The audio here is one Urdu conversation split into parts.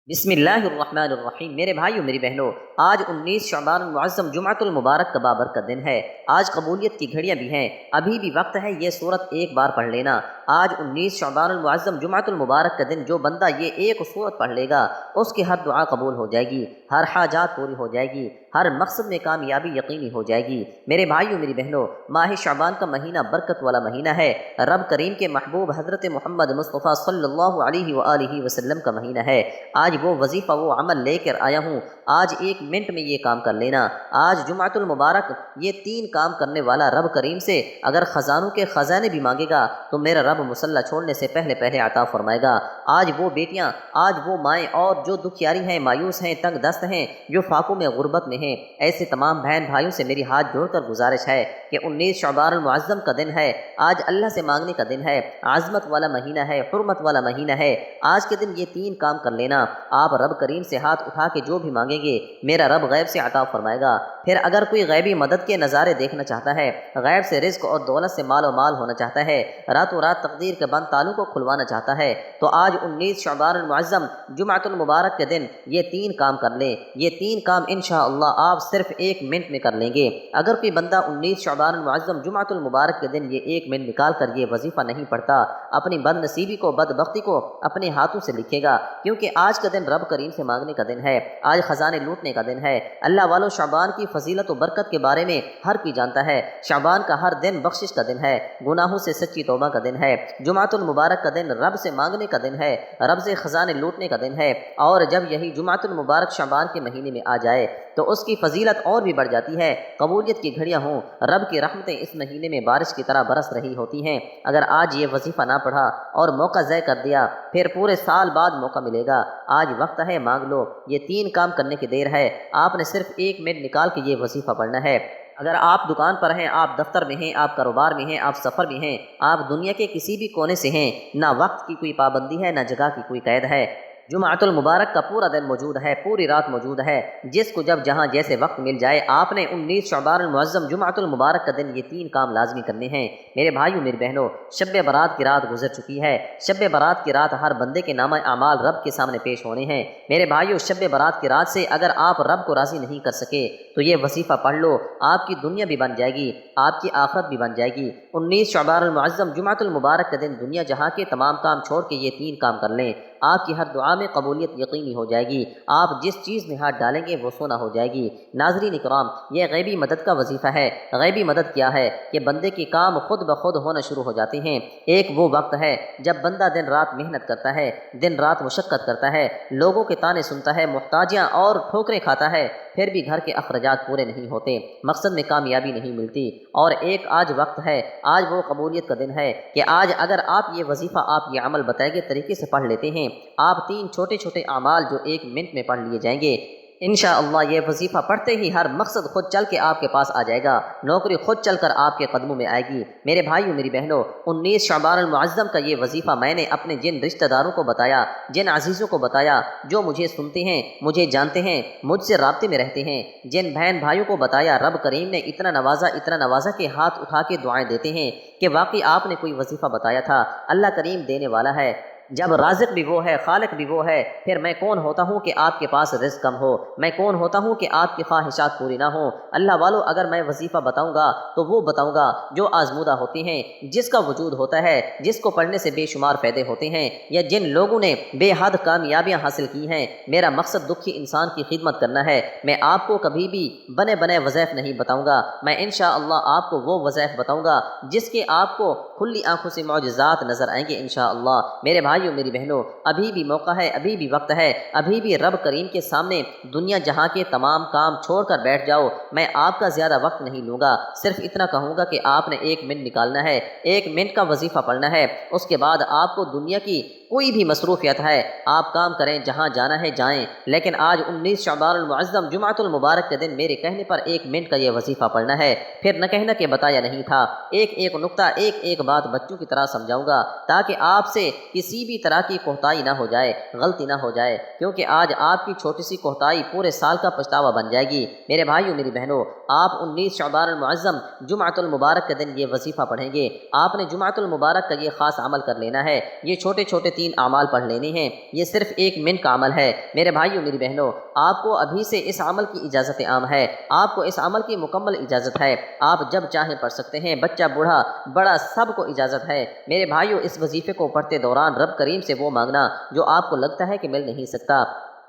بسم اللہ الرحمن الرحیم۔ میرے بھائیو میری بہنوں، آج 19 شعبان المعظم جمعۃ المبارک کا بابرکت دن ہے۔ آج قبولیت کی گھڑیاں بھی ہیں، ابھی بھی وقت ہے یہ صورت ایک بار پڑھ لینا۔ آج 19 شعبان المعظم جمعۃ المبارک کا دن جو بندہ یہ ایک صورت پڑھ لے گا اس کی ہر دعا قبول ہو جائے گی، ہر حاجات پوری ہو جائے گی، ہر مقصد میں کامیابی یقینی ہو جائے گی۔ میرے بھائیو میری بہنوں، ماہ شعبان کا مہینہ برکت والا مہینہ ہے، رب کریم کے محبوب حضرت محمد مصطفیٰ صلی اللہ علیہ وآلہ وسلم کا مہینہ ہے۔ آج وہ وظیفہ وہ عمل لے کر آیا ہوں، آج 1 منٹ میں یہ کام کر لینا۔ آج جمعۃ المبارک یہ 3 کام کرنے والا رب کریم سے اگر خزانوں کے خزانے بھی مانگے گا تو میرا رب مصلی چھوڑنے سے پہلے عطا فرمائے گا۔ آج وہ بیٹیاں، آج وہ مائیں اور جو دکھیاری ہیں، مایوس ہیں، تنگ دست ہیں، جو فاقوں میں غربت میں ہیں، ایسے تمام بہن بھائیوں سے میری ہاتھ جوڑ کر گزارش ہے کہ 19 شعبان المعظم کا دن ہے، آج اللہ سے مانگنے کا دن ہے، عظمت والا مہینہ ہے، حرمت والا مہینہ ہے۔ آج کے دن یہ 3 کام کر لینا۔ آپ رب کریم سے ہاتھ اٹھا کے جو بھی مانگیں گے میرا رب غیب سے عطا فرمائے گا۔ پھر اگر کوئی غیبی مدد کے نظارے دیکھنا چاہتا ہے، غیب سے رزق اور دولت سے مال و مال ہونا چاہتا ہے، راتوں رات تقدیر کے بند تالوں کو کھلوانا چاہتا ہے، تو آج 19 شعبان المعظم جمعۃ المبارک کے دن یہ 3 کام کر لیں۔ یہ 3 کام انشاءاللہ آپ صرف 1 منٹ میں کر لیں گے۔ اگر کوئی بندہ 19 شعبان المعظم جمعۃ المبارک کے دن یہ 1 منٹ نکال کر یہ وظیفہ نہیں پڑھتا، اپنی بد نصیبی کو، بدبختی کو اپنے ہاتھوں سے لکھے گا، کیونکہ آج کا دن رب کریم سے مانگنے کا دن ہے، آج خزانے لوٹنے کا دن ہے۔ اللہ والو، شعبان کی فضیلت و برکت کے بارے میں ہر کوئی جانتا ہے۔ شعبان کا ہر دن بخشش کا دن ہے، گناہوں سے سچی توبہ کا دن ہے۔ جمعۃ المبارک کا دن رب سے مانگنے کا دن ہے، رب سے خزانے لوٹنے کا دن ہے، اور جب یہی جمعۃ المبارک شعبان کے مہینے میں آ جائے تو اس کی فضیلت اور بھی بڑھ جاتی ہے۔ قبولیت کی گھڑیاں ہوں، رب کی رحمتیں اس مہینے میں بارش کی طرح برس رہی ہوتی ہیں۔ اگر آج یہ وظیفہ نہ پڑھا اور موقع ضائع کر دیا، پھر پورے سال بعد موقع ملے گا۔ آج وقت ہے، مانگ لو۔ یہ 3 کام کرنے کی دیر ہے، آپ نے صرف 1 منٹ نکال کے یہ وظیفہ پڑھنا ہے۔ اگر آپ دکان پر ہیں، آپ دفتر میں ہیں، آپ کاروبار میں ہیں، آپ سفر میں ہیں، آپ دنیا کے کسی بھی کونے سے ہیں، نہ وقت کی کوئی پابندی ہے، نہ جگہ کی کوئی قید ہے۔ جمعۃ المبارک کا پورا دن موجود ہے، پوری رات موجود ہے، جس کو جب جہاں جیسے وقت مل جائے آپ نے 19 شعبان المعظم جمعۃ المبارک کا دن یہ 3 کام لازمی کرنے ہیں۔ میرے بھائیو میری بہنوں، شب برات کی رات گزر چکی ہے۔ شب برات کی رات ہر بندے کے نامہ اعمال رب کے سامنے پیش ہونے ہیں۔ میرے بھائیو، شب برات کی رات سے اگر آپ رب کو راضی نہیں کر سکے تو یہ وظیفہ پڑھ لو، آپ کی دنیا بھی بن جائے گی، آپ کی آخرت بھی بن جائے گی۔ 19 شعبان المعظم جمعۃ المبارک کا دن دنیا جہاں کے تمام کام چھوڑ کے یہ 3 کام کر لیں، آپ کی ہر دعا میں قبولیت یقینی ہو جائے گی۔ آپ جس چیز میں ہاتھ ڈالیں گے وہ سونا ہو جائے گی۔ ناظرین کرام، یہ غیبی مدد کا وظیفہ ہے۔ غیبی مدد کیا ہے؟ کہ بندے کے کام خود بخود ہونا شروع ہو جاتے ہیں۔ ایک وہ وقت ہے جب بندہ دن رات محنت کرتا ہے، دن رات مشقت کرتا ہے، لوگوں کے طعنے سنتا ہے، محتاجیاں اور ٹھوکریں کھاتا ہے، پھر بھی گھر کے اخراجات پورے نہیں ہوتے، مقصد میں کامیابی نہیں ملتی۔ اور ایک آج وقت ہے، آج وہ قبولیت کا دن ہے کہ آج اگر آپ یہ وظیفہ، آپ یہ عمل بتائے گئے طریقے سے پڑھ لیتے ہیں، آپ 3 چھوٹے چھوٹے اعمال جو 1 منٹ میں پڑھ لیے جائیں گے، انشاءاللہ یہ وظیفہ پڑھتے ہی ہر مقصد خود چل کے آپ کے پاس آ جائے گا، نوکری خود چل کر آپ کے قدموں میں آئے گی۔ میرے بھائیو میری بہنوں، 19 شعبان المعظم کا یہ وظیفہ میں نے اپنے جن رشتہ داروں کو بتایا، جن عزیزوں کو بتایا جو مجھے سنتے ہیں، مجھے جانتے ہیں، مجھ سے رابطے میں رہتے ہیں، جن بہن بھائیوں کو بتایا، رب کریم نے اتنا نوازا کہ ہاتھ اٹھا کے دعائیں دیتے ہیں کہ واقعی آپ نے کوئی وظیفہ بتایا تھا، اللہ کریم دینے والا ہے۔ جب رازق بھی وہ ہے، خالق بھی وہ ہے، پھر میں کون ہوتا ہوں کہ آپ کے پاس رزق کم ہو؟ میں کون ہوتا ہوں کہ آپ کی خواہشات پوری نہ ہوں؟ اللہ والو، اگر میں وظیفہ بتاؤں گا تو وہ بتاؤں گا جو آزمودہ ہوتے ہیں، جس کا وجود ہوتا ہے، جس کو پڑھنے سے بے شمار فائدے ہوتے ہیں، یا جن لوگوں نے بے حد کامیابیاں حاصل کی ہیں۔ میرا مقصد دکھی انسان کی خدمت کرنا ہے۔ میں آپ کو کبھی بھی بنے وظائف نہیں بتاؤں گا، میں انشاءاللہ آپ کو وہ وظائف بتاؤں گا جس کے آپ کو کھلی آنکھوں سے معجزات نظر آئیں گے انشاءاللہ۔ میرے بھائیو میری بہنوں، ابھی بھی موقع ہے، ابھی بھی وقت ہے، ابھی بھی رب کریم کے سامنے دنیا جہاں کے تمام کام چھوڑ کر بیٹھ جاؤ۔ میں آپ کا زیادہ وقت نہیں لوں گا، صرف اتنا کہوں گا کہ آپ نے 1 منٹ نکالنا ہے، 1 منٹ کا وظیفہ پڑھنا ہے۔ اس کے بعد آپ کو دنیا کی کوئی بھی مصروفیت ہے، آپ کام کریں، جہاں جانا ہے جائیں، لیکن آج 19 شعبان المعظم جمعۃ المبارک کے دن میرے کہنے پر 1 منٹ کا یہ وظیفہ پڑھنا ہے۔ پھر نہ کہنا کہ بتایا نہیں تھا، ایک نقطہ، ایک بات بچوں کی طرح سمجھاؤں گا تاکہ آپ سے کسی بھی طرح کی کوتاہی نہ ہو جائے، غلطی نہ ہو جائے، کیونکہ آج آپ کی چھوٹی سی کوتاہی پورے سال کا پچھتاوا بن جائے گی۔ میرے بھائیو میری بہنوں، آپ 19 شعبان المعظم جمعۃ المبارک کے دن یہ وظیفہ پڑھیں گے، آپ نے جمعۃ المبارک کا یہ خاص عمل کر لینا ہے۔ یہ چھوٹے چھوٹے 3 اعمال پڑھ لینے ہیں، یہ صرف 1 منٹ کا عمل ہے۔ میرے بھائیوں میری بہنوں، آپ کو ابھی سے اس عمل کی اجازت عام ہے، آپ کو اس عمل کی مکمل اجازت ہے، آپ جب چاہیں پڑھ سکتے ہیں، بچہ بوڑھا بڑا سب کو اجازت ہے۔ میرے بھائیوں، اس وظیفے کو پڑھتے دوران رب کریم سے وہ مانگنا جو آپ کو لگتا ہے کہ مل نہیں سکتا۔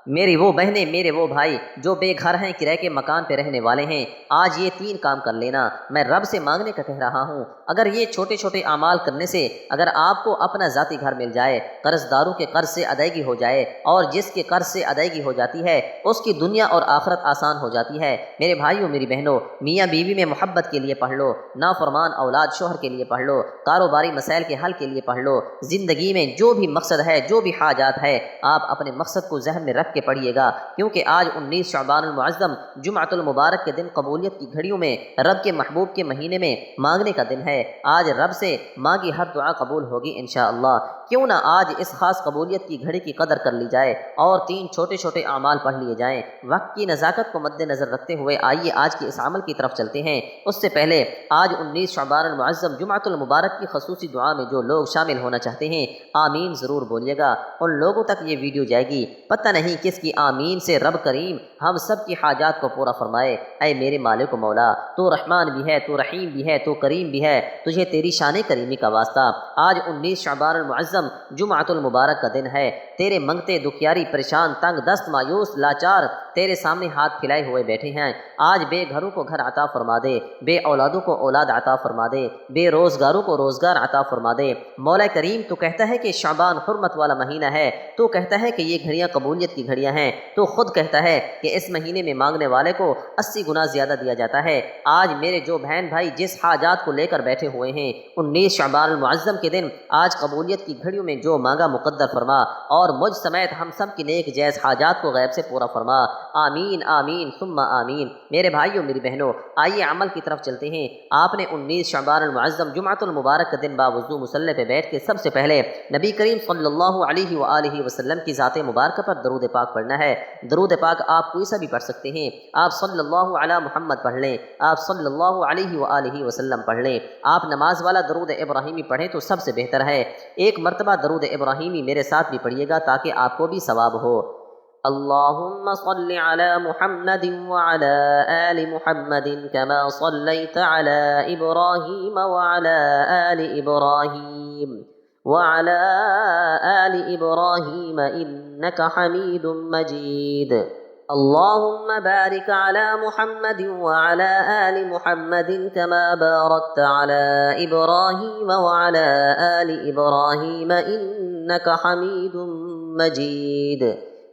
میری وہ بہنیں، میرے وہ بھائی جو بے گھر ہیں، کرائے کے مکان پہ رہنے والے ہیں، آج یہ 3 کام کر لینا، میں رب سے مانگنے کا کہہ رہا ہوں۔ اگر یہ چھوٹے چھوٹے اعمال کرنے سے اگر آپ کو اپنا ذاتی گھر مل جائے، قرض داروں کے قرض سے ادائیگی ہو جائے، اور جس کے قرض سے ادائیگی ہو جاتی ہے اس کی دنیا اور آخرت آسان ہو جاتی ہے۔ میرے بھائیوں میری بہنوں، میاں بیوی میں محبت کے لیے پڑھ لو، نافرمان اولاد شوہر کے لیے پڑھ لو، کاروباری مسائل کے حل کے لیے پڑھ لو، زندگی میں جو بھی مقصد ہے، جو بھی حاجات ہے، آپ اپنے مقصد کو ذہن میں رکھ کے پڑھیے گا، کیونکہ آج 19 شعبان المعظم جمعۃ المبارک کے دن قبولیت کی گھڑیوں میں رب کے محبوب کے مہینے میں مانگنے کا دن ہے۔ آج رب سے مانگی ہر دعا قبول ہوگی انشاءاللہ۔ کیوں نہ آج اس خاص قبولیت کی گھڑی کی قدر کر لی جائے اور 3 چھوٹے چھوٹے اعمال پڑھ لیے جائیں۔ وقت کی نزاکت کو مد نظر رکھتے ہوئے آئیے آج کے اس عمل کی طرف چلتے ہیں۔ اس سے پہلے آج 19 شعبان المعظم جمعۃ المبارک کی خصوصی دعا میں جو لوگ شامل ہونا چاہتے ہیں، آمین ضرور بولیے گا۔ ان لوگوں تک یہ ویڈیو جائے گی، پتہ نہیں کس کی آمین سے رب کریم ہم سب کی حاجات کو پورا فرمائے۔ اے میرے مالک و مولا، تو رحمان بھی ہے، تو رحیم بھی ہے، تو کریم بھی ہے، تجھے تیری شان کریمی کا واسطہ۔ آج 19 شعبان المعظم جمعۃ المبارک کا دن ہے، تیرے منگتے دکھیاری پریشان تنگ دست مایوس لاچار تیرے سامنے ہاتھ پھیلائے ہوئے بیٹھے ہیں۔ آج بے گھروں کو گھر عطا فرما دے، بے اولادوں کو اولاد عطا فرما دے، بے روزگاروں کو روزگار عطا فرما دے۔ مولا کریم تو کہتا ہے کہ شعبان حرمت والا مہینہ ہے، تو کہتا ہے کہ یہ گھڑیاں قبولیت کی گھڑیاں ہیں، تو خود کہتا ہے کہ اس مہینے میں مانگنے والے کو 80 گنا زیادہ دیا جاتا ہے۔ آج میرے جو بہن بھائی جس حاجات کو لے کر بیٹھے ہوئے ہیں، 19 شعبان المعظم کے دن آج قبولیت کی گھڑیوں میں جو مانگا مقدر فرما، اور مجھ سمیت ہم سب کی نیک جائز حاجات کو غیب سے پورا فرما۔ آمین آمین ثم آمین۔ میرے بھائیوں میری بہنوں، آئیے عمل کی طرف چلتے ہیں۔ آپ نے 19 شعبان المعظم جمعۃ المبارک کے دن باوضو مصلی پہ بیٹھ کے سب سے پہلے نبی کریم صلی اللہ علیہ وآلہ وسلم کی ذات مبارکہ پر درود پاک پڑھنا ہے۔ درود پاک آپ کوئی سا بھی پڑھ سکتے ہیں، آپ صلی اللہ علی محمد پڑھ لیں، آپ صلی اللہ علیہ وآلہ وسلم پڑھ لیں۔ آپ نماز والا درود ابراہیمی پڑھیں تو سب سے بہتر ہے۔ ایک مرتبہ درود ابراہیمی میرے ساتھ بھی پڑھیے گا تاکہ آپ کو بھی ثواب ہو۔ اللهم صل على محمد وعلى آل محمد كما صليت على إبراهيم وعلى آل إبراهيم وعلى آل إبراهيم إنك حميد مجيد اللهم بارك على محمد وعلى آل محمد كما باركت على إبراهيم وعلى آل إبراهيم إنك حميد مجيد۔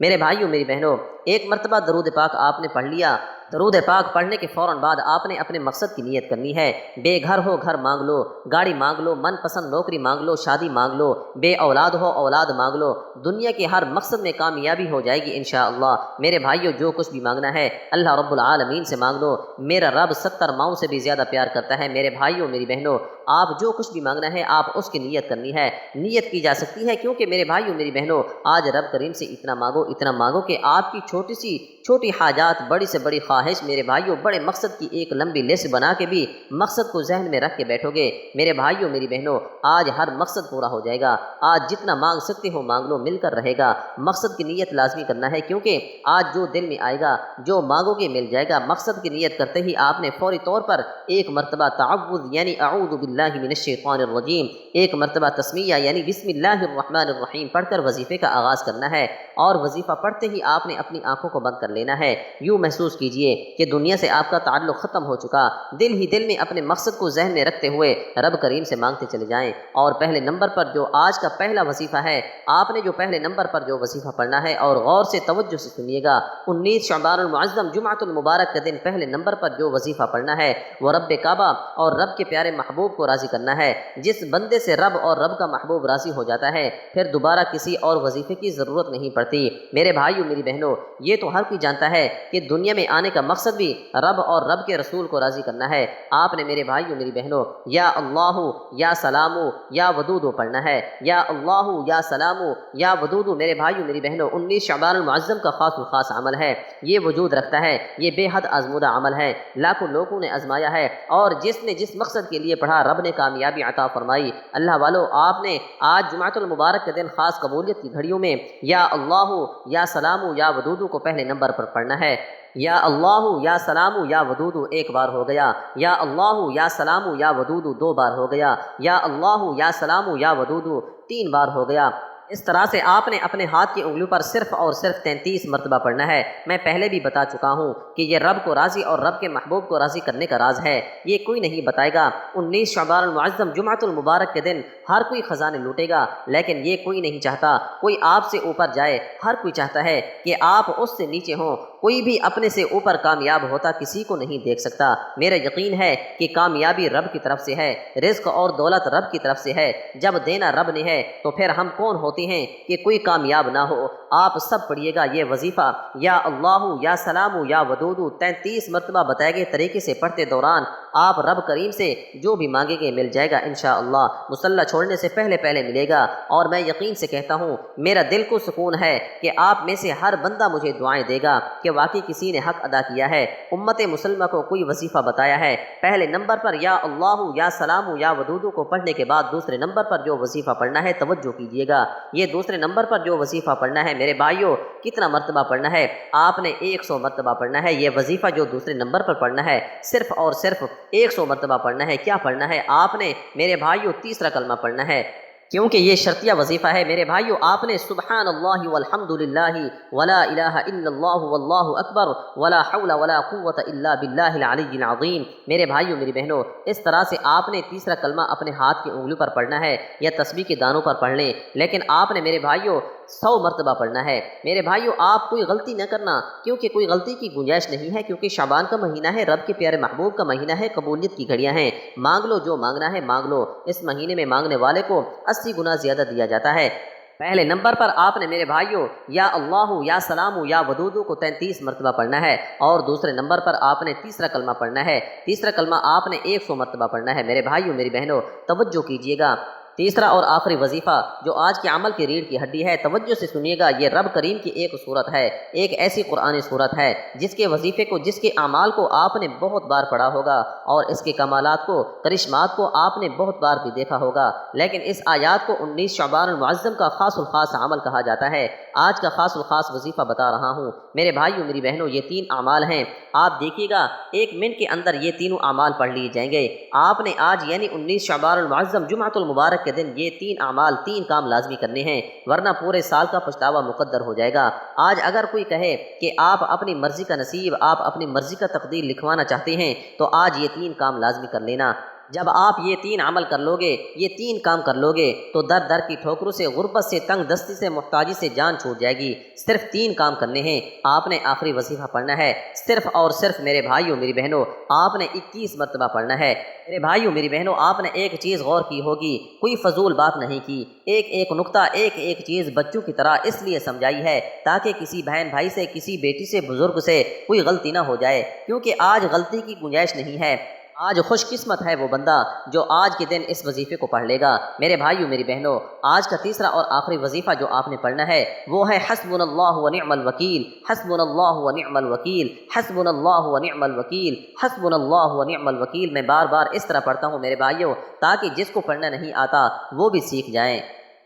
میرے بھائیوں میری بہنوں، ایک مرتبہ درود پاک آپ نے پڑھ لیا۔ درود پاک پڑھنے کے فوراً بعد آپ نے اپنے مقصد کی نیت کرنی ہے۔ بے گھر ہو گھر مانگ لو، گاڑی مانگ لو، من پسند نوکری مانگ لو، شادی مانگ لو، بے اولاد ہو اولاد مانگ لو، دنیا کے ہر مقصد میں کامیابی ہو جائے گی انشاءاللہ۔ میرے بھائیوں، جو کچھ بھی مانگنا ہے اللہ رب العالمین سے مانگ لو۔ میرا رب 70 ماؤں سے بھی زیادہ پیار کرتا ہے۔ میرے بھائیوں میری بہنوں، آپ جو کچھ بھی مانگنا ہے آپ اس کی نیت کرنی ہے۔ نیت کی جا سکتی ہے کیونکہ میرے بھائیوں میری بہنوں، آج رب کریم سے اتنا مانگو کہ آپ کی چھوٹی حاجات، بڑی سے بڑی خواہش، میرے بھائیوں بڑے مقصد کی ایک لمبی لسٹ بنا کے بھی مقصد کو ذہن میں رکھ کے بیٹھو گے، میرے بھائیوں میری بہنوں، آج ہر مقصد پورا ہو جائے گا۔ آج جتنا مانگ سکتے ہو مانگ لو، مل کر رہے گا۔ مقصد کی نیت لازمی کرنا ہے کیونکہ آج جو دل میں آئے گا، جو مانگو گے مل جائے گا۔ مقصد کی نیت کرتے ہی آپ نے فوری طور پر ایک مرتبہ تعوذ یعنی اعوذ باللہ من الشیطان الرجیم، ایک مرتبہ تسمیہ یعنی بسم اللہ الرحمن الرحیم پڑھ کر وظیفے کا آغاز کرنا ہے، اور وظیفہ پڑھتے ہی آپ نے اپنی آنکھوں کو بند کر لینا ہے۔ یوں محسوس کیجئے کہ دنیا سے آپ کا تعلق ختم ہو چکا، دل ہی دل میں اپنے مقصد کو ذہن میں رکھتے ہوئے رب کریم سے مانگتے چلے جائیں۔ اور پہلے نمبر پر جو آج کا پہلا وظیفہ ہے، آپ نے جو پہلے نمبر پر جو وظیفہ پڑھنا ہے، اور غور سے توجہ سے سنیے گا، 19 شعبان المعظم جمعۃ المبارک کے دن پہلے نمبر پر جو وظیفہ پڑھنا ہے وہ رب کعبہ اور رب کے پیارے محبوب کو راضی کرنا ہے۔ جس بندے سے رب اور رب کا محبوب راضی ہو جاتا ہے، پھر دوبارہ کسی اور وظیفے کی ضرورت نہیں پڑتی۔ میرے بھائیوں میری بہنوں، یہ تو ہر کوئی جانتا ہے کہ دنیا میں آنے کا مقصد بھی رب اور رب کے رسول کو راضی کرنا ہے۔ آپ نے میرے بھائیوں میری بہنوں یا اللہ یا سلام یا ودود پڑھنا ہے۔ یا اللہ یا سلام یا ودود میرے بھائیوں میری بہنوں 19 شعبان المعظم کا خاص الخاص عمل ہے۔ یہ وجود رکھتا ہے، یہ بے حد آزمودہ عمل ہے، لاکھوں لوگوں نے آزمایا ہے، اور جس نے جس مقصد کے لیے پڑھا رب نے کامیابی عطا فرمائی۔ اللہ والو، آپ نے آج جمعۃ المبارک کے دن خاص قبولیت کی گھڑیوں میں یا اللہ یا سلام یا ودود کو پہلے نمبر پر پڑھنا ہے۔ یا اللہ یا سلام یا ودود ایک بار ہو گیا، یا اللہ یا سلام یا ودود 2 بار ہو گیا، یا اللہ یا سلام یا ودود 3 بار ہو گیا۔ اس طرح سے آپ نے اپنے ہاتھ کی انگلیوں پر صرف اور صرف 33 مرتبہ پڑھنا ہے۔ میں پہلے بھی بتا چکا ہوں کہ یہ رب کو راضی اور رب کے محبوب کو راضی کرنے کا راز ہے، یہ کوئی نہیں بتائے گا۔ 19 شعبان المعظم جمعۃ المبارک کے دن ہر کوئی خزانے لوٹے گا، لیکن یہ کوئی نہیں چاہتا کوئی آپ سے اوپر جائے، ہر کوئی چاہتا ہے کہ آپ اس سے نیچے ہوں۔ کوئی بھی اپنے سے اوپر کامیاب ہوتا کسی کو نہیں دیکھ سکتا۔ میرا یقین ہے کہ کامیابی رب کی طرف سے ہے، رزق اور دولت رب کی طرف سے ہے۔ جب دینا رب نے ہے تو پھر ہم کون ہوتے ہیں کہ کوئی کامیاب نہ ہو؟ آپ سب پڑھیے گا یہ وظیفہ، یا اللہ یا سلام یا ودود 33 مرتبہ بتائے گئے طریقے سے پڑھتے دوران آپ رب کریم سے جو بھی مانگیں گے مل جائے گا انشاءاللہ۔ مصلی چھوڑنے سے پہلے ملے گا، اور میں یقین سے کہتا ہوں میرا دل کو سکون ہے کہ آپ میں سے ہر بندہ مجھے دعائیں دے گا کہ واقعی کسی نے حق ادا کیا ہے، امت مسلمہ کو کوئی وظیفہ بتایا ہے۔ پہلے نمبر پر یا اللہ یا سلام یا ودود کو پڑھنے کے بعد دوسرے نمبر پر جو وظیفہ پڑھنا ہے توجہ کیجیے گا۔ یہ دوسرے نمبر پر جو وظیفہ پڑھنا ہے میرے بھائیوں کتنا مرتبہ پڑھنا ہے؟ آپ نے 100 مرتبہ پڑھنا ہے۔ یہ وظیفہ جو دوسرے نمبر پر پڑھنا ہے صرف اور صرف 100 مرتبہ پڑھنا ہے۔ کیا پڑھنا ہے؟ آپ نے میرے بھائیوں تیسرا کلمہ پڑھنا ہے، کیونکہ یہ شرطیہ وظیفہ ہے میرے بھائیوں۔ آپ نے سبحان اللہ والحمد للہ ولا الہ الا اللہ واللہ اکبر ولا حول ولا قوت الا باللہ العلی العظیم۔ میرے بھائیوں میری بہنوں اس طرح سے آپ نے تیسرا کلمہ اپنے ہاتھ کی انگلیوں پر پڑھنا ہے، یا تسبیح کے دانوں پر پڑھ لیں، لیکن آپ نے میرے بھائیوں 100 مرتبہ پڑھنا ہے۔ میرے بھائیوں آپ کوئی غلطی نہ کرنا، کیونکہ کوئی غلطی کی گنجائش نہیں ہے، کیونکہ شعبان کا مہینہ ہے، رب کے پیارے محبوب کا مہینہ ہے، قبولیت کی گھڑیاں ہیں۔ مانگ لو جو مانگنا ہے مانگ لو، اس مہینے میں مانگنے والے کو 80 گنا زیادہ دیا جاتا ہے۔ پہلے نمبر پر آپ نے میرے بھائیوں یا اللہ یا سلام یا ودود کو 33 مرتبہ پڑھنا ہے، اور دوسرے نمبر پر آپ نے تیسرا کلمہ پڑھنا ہے۔ تیسرا کلمہ آپ نے 100 مرتبہ پڑھنا ہے۔ میرے بھائیوں میری بہنوں توجہ کیجیے گا، تیسرا اور آخری وظیفہ جو آج کے عمل کی ریڑھ کی ہڈی ہے، توجہ سے سنیے گا۔ یہ رب کریم کی ایک صورت ہے، ایک ایسی قرآنی صورت ہے جس کے وظیفے کو، جس کے اعمال کو آپ نے بہت بار پڑھا ہوگا، اور اس کے کمالات کو، کرشمات کو آپ نے بہت بار بھی دیکھا ہوگا، لیکن اس آیات کو 19 شعبان المعظم کا خاص الخاص عمل کہا جاتا ہے۔ آج کا خاص الخاص وظیفہ بتا رہا ہوں میرے بھائیوں میری بہنوں، یہ 3 اعمال ہیں۔ آپ دیکھیے گا 1 منٹ کے اندر یہ تینوں اعمال پڑھ لیے جائیں گے۔ آپ نے آج یعنی 19 شعبان المعظم جمعۃ المبارک کے دن یہ 3 اعمال، 3 کام لازمی کرنے ہیں، ورنہ پورے سال کا پچھتاوا مقدر ہو جائے گا۔ آج اگر کوئی کہے کہ آپ اپنی مرضی کا نصیب، آپ اپنی مرضی کا تقدیر لکھوانا چاہتے ہیں تو آج یہ 3 کام لازمی کر لینا۔ جب آپ یہ 3 عمل کر لو گے، یہ 3 کام کر لو گے تو در در کی ٹھوکروں سے، غربت سے، تنگ دستی سے، محتاجی سے جان چھوٹ جائے گی۔ صرف 3 کام کرنے ہیں۔ آپ نے آخری وظیفہ پڑھنا ہے، صرف اور صرف میرے بھائیوں میری بہنوں آپ نے 21 مرتبہ پڑھنا ہے۔ میرے بھائیوں میری بہنوں آپ نے ایک چیز غور کی ہوگی، کوئی فضول بات نہیں کی، ایک ایک نقطہ، ایک ایک چیز بچوں کی طرح اس لیے سمجھائی ہے تاکہ کسی بہن بھائی سے، کسی بیٹی سے، بزرگ سے کوئی غلطی نہ ہو جائے، کیونکہ آج غلطی کی گنجائش نہیں ہے۔ آج خوش قسمت ہے وہ بندہ جو آج کے دن اس وظیفے کو پڑھ لے گا۔ میرے بھائیوں میری بہنوں آج کا تیسرا اور آخری وظیفہ جو آپ نے پڑھنا ہے وہ ہے حسبنا اللہ و نعم الوکیل، حسبنا اللہ و نعم الوکیل، حسبنا اللہ و نعم الوکیل، حسبنا اللہ و نعم الوکیل۔ میں بار بار اس طرح پڑھتا ہوں میرے بھائیوں تاکہ جس کو پڑھنا نہیں آتا وہ بھی سیکھ جائیں۔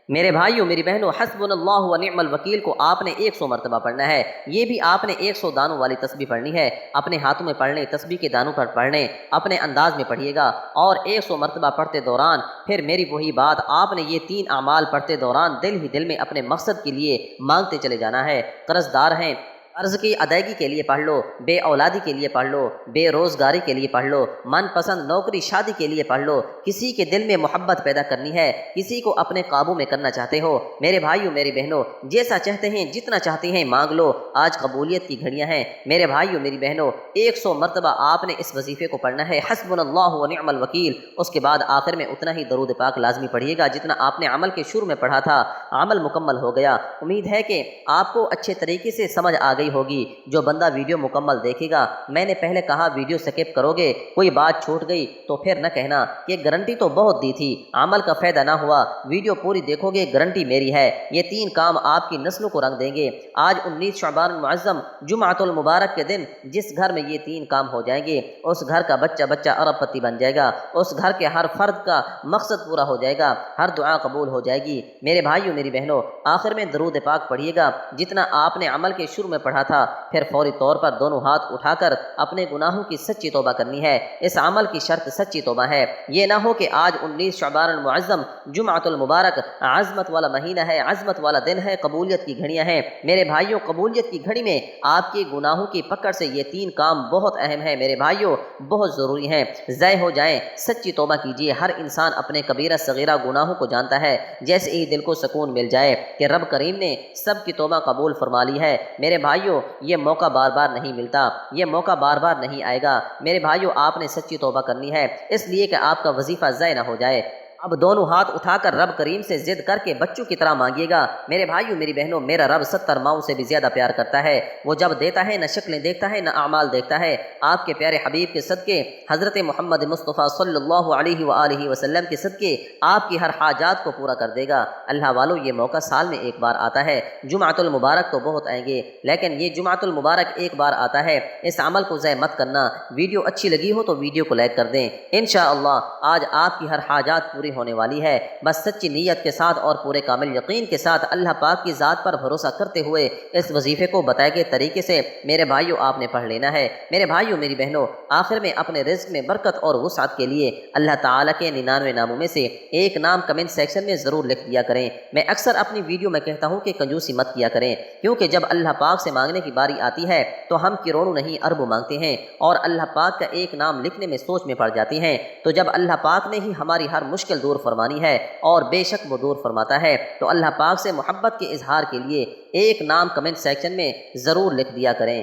میرے بھائیوں میری بہنوں حسبنا اللہ و نعم الوکیل کو آپ نے 100 مرتبہ پڑھنا ہے۔ یہ بھی آپ نے 100 دانوں والی تسبیح پڑھنی ہے، اپنے ہاتھوں میں پڑھ لیں، تسبیح کے دانوں پر پڑھ لیں، اپنے انداز میں پڑھیے گا، اور 100 مرتبہ پڑھتے دوران پھر میری وہی بات آپ نے یہ 3 اعمال پڑھتے دوران دل ہی دل میں اپنے مقصد کے لیے مانگتے چلے جانا ہے۔ قرض دار ہیں، قرض کی ادائیگی کے لیے پڑھ لو، بے اولادی کے لیے پڑھ لو، بے روزگاری کے لیے پڑھ لو، من پسند نوکری شادی کے لیے پڑھ لو، کسی کے دل میں محبت پیدا کرنی ہے، کسی کو اپنے قابو میں کرنا چاہتے ہو، میرے بھائیوں میری بہنوں جیسا چاہتے ہیں، جتنا چاہتے ہیں مانگ لو، آج قبولیت کی گھڑیاں ہیں۔ میرے بھائیوں میری بہنوں 100 مرتبہ آپ نے اس وظیفے کو پڑھنا ہے، حسبنا اللہ و نعم الوکیل۔ اس کے بعد آخر میں اتنا ہی درود پاک لازمی پڑھیے گا جتنا آپ نے عمل کے شروع میں پڑھا تھا۔ عمل مکمل ہو گیا، امید ہے کہ آپ کو اچھے طریقے سے سمجھ آ گئی ہوگی۔ جو بندہ ویڈیو مکمل دیکھے گا، میں نے پہلے کہا ویڈیو سکپ کرو گے، کوئی بات چھوٹ گئی تو پھر نہ کہنا کہ گارنٹی تو بہت دی تھی، عمل کا فائدہ نہ ہوا۔ ویڈیو پوری دیکھو گے، گارنٹی میری ہے، یہ 3 کام آپ کی نسلوں کو رنگ دیں گے۔ آج 19 شعبان المعظم جمعۃ المبارک کے دن جس گھر میں یہ 3 کام ہو جائیں گے، اس گھر کا بچہ بچہ ارب پتی بن جائے گا، اس گھر کے ہر فرد کا مقصد پورا ہو جائے گا، ہر دعا قبول ہو جائے گی۔ میرے بھائیو میری بہنوں، آخر میں درود پاک پڑھیے گا جتنا آپ نے عمل کے شروع میں پڑھا تھا، پھر فوری طور پر دونوں ہاتھ اٹھا کر اپنے گناہوں کی سچی توبہ کرنی ہے۔ اس عمل کی شرط سچی توبہ ہے، یہ نہ ہو کہ آج 19 شعبان المعظم جمعۃ المبارک عظمت والا مہینہ ہے، عظمت والا دن ہے، قبولیت کی گھڑیاں ہیں۔ میرے بھائیوں، قبولیت کی گھڑی میں آپ کے گناہوں کی پکڑ سے یہ 3 کام بہت اہم ہیں میرے بھائیوں، بہت ضروری ہیں، ضائع ہو جائیں۔ سچی توبہ کیجیے۔ ہر انسان اپنے کبیرہ صغیرہ گناہوں کو جانتا ہے، جیسے ہی دل کو سکون مل جائے کہ رب کریم نے سب کی توبہ قبول فرما لی ہے۔ میرے بھائیوں، یہ موقع بار بار نہیں ملتا، یہ موقع بار بار نہیں آئے گا۔ میرے بھائیوں، آپ نے سچی توبہ کرنی ہے، اس لیے کہ آپ کا وظیفہ ضائع نہ ہو جائے۔ اب دونوں ہاتھ اٹھا کر رب کریم سے ضد کر کے بچوں کی طرح مانگیے گا۔ میرے بھائیوں میری بہنوں، میرا رب 70 ماؤں سے بھی زیادہ پیار کرتا ہے۔ وہ جب دیتا ہے نہ شکلیں دیکھتا ہے نہ اعمال دیکھتا ہے۔ آپ کے پیارے حبیب کے صدقے، حضرت محمد مصطفیٰ صلی اللہ علیہ وآلہ وسلم کے صدقے آپ کی ہر حاجات کو پورا کر دے گا۔ اللہ والو، یہ موقع سال میں ایک بار آتا ہے۔ جمعۃ المبارک تو بہت آئیں گے، لیکن یہ جمعۃ المبارک ایک بار آتا ہے۔ اس عمل کو ضائع مت کرنا۔ ویڈیو اچھی لگی ہو تو ویڈیو کو لائک کر دیں۔ انشاءاللہ آج آپ کی ہر حاجات پوری ہونے والی ہے۔ بس سچی نیت کے ساتھ اور پورے کامل یقین کے ساتھ اللہ پاک کی ذات پر بھروسہ کرتے ہوئے اس وظیفے کو بتائے گئے طریقے سے میرے بھائیوں آپ نے پڑھ لینا ہے۔ میرے بھائیوں میری بہنوں، آخر میں اپنے رزق میں برکت اور وسعت کے لیے اللہ تعالیٰ کے 99 ناموں میں سے ایک نام کمنٹ سیکشن میں ضرور لکھ دیا کریں۔ میں اکثر اپنی ویڈیو میں کہتا ہوں کہ کنجوسی مت کیا کریں، کیونکہ جب اللہ پاک سے مانگنے کی باری آتی ہے تو ہم کروڑوں نہیں اربوں مانگتے ہیں اور اللہ پاک کا ایک نام لکھنے میں سوچ میں پڑ جاتے ہیں۔ تو جب اللہ پاک نے ہی ہماری ہر مشکل دور فرمانی ہے اور بے شک وہ دور فرماتا ہے، تو اللہ پاک سے محبت کے اظہار کے لیے ایک نام کمنٹ سیکشن میں ضرور لکھ دیا کریں۔